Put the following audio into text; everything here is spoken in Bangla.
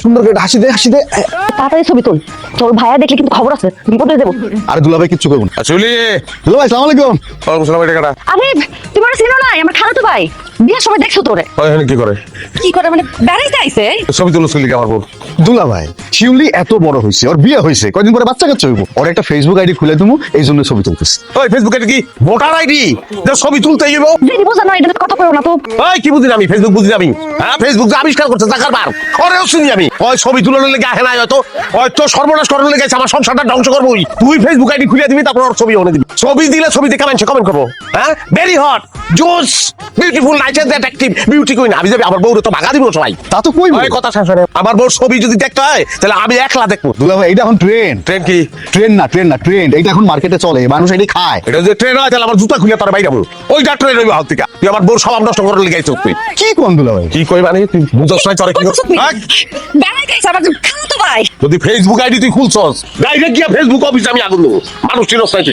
সুন্দর করে হাসি দে তাড়াতাড়ি ছবি তোল, তোর ভাইয়া দেখলে কিন্তু খবর আছে, বিপদ হয়ে যাবো। আরে দুলাভাই কিচ্ছু করবো না। চলি দুলাভাই সালাম আলাইকুম। ওয়ালাইকুম সালাম। এটা কাটা আরে তুমি আর চিনো নাই, আমার খালাতো ভাই, বিয়ের সময় দেখছো তোরে। এখানে কি করে? কি করে মানে বেড়াইতে আইছে? ছবি তুলো চলি আমার বোন। দুলাভাই শিউলি এত বড় হয়েছে, ওর বিয়ে হয়েছে, কয়দিন পরে বাচ্চা কাচ্চা হইব, ওর একটা ফেসবুক আইডি খুলে দেবো, এই জন্য ছবি তুলতেছি। ওই ফেসবুকে কি ভোটার আইডি যে ছবি তুলতে যাবো? যদি বোঝা না, এটা কথা কইও না তো। ওই কি বুঝি আমি ফেসবুক বুঝি আমি? হ্যাঁ ফেসবুক যে আবিষ্কার করছে জাকারবার, ওরেও চিনি আমি। ওই ছবি তুলানোর লেগে আহে নাই হয়তো, হয়তো সর্বনাশ করানোর লেগে আমার সংসারটা ধ্বংস করবোই। তুই ফেসবুক আইডি খুলে দিবি, তারপর ওর ছবি ওনে দিবি। ছবি দিলে ছবি দেখে মানুষ কমেন্ট করবো, হ্যাঁ ভেরি হট জোস beautiful nice and attractive beauty কই না আমি যাবি, আমার বউরে তো ভাগা দিব সবাই। তা তো কই ওই কথা শেষ হয়। আমার বউর ছবি যদি দেখতে হয় তাহলে আমি একলা দেখবো। দুলাভাই এটা এখন ট্রেন্ড। ট্রেন কি? ট্রেন্ড এটা এখন মার্কেটে চলে, মানুষ এটি খায়। এটা যদি ট্রেন হয় তাহলে আমার জুতা খুলে তার বাইরে বল। ওইটা ট্রেন হইবে হাত থেকে। তুই আমার বউর সব নষ্ট করে লেগেছিস তুই। কি কোন দুলাভাই? কি কই মানে তুই বুঝছ না তোরে কি? বেড়াইতে আইছে আমার খালাতো ভাই। যদি ফেসবুক আইডি তুই খুলছস ডাইরেক্ট গিয়া ফেসবুক অফিসে আমি আগুন দেবো। মানুষ চিনস না তুই।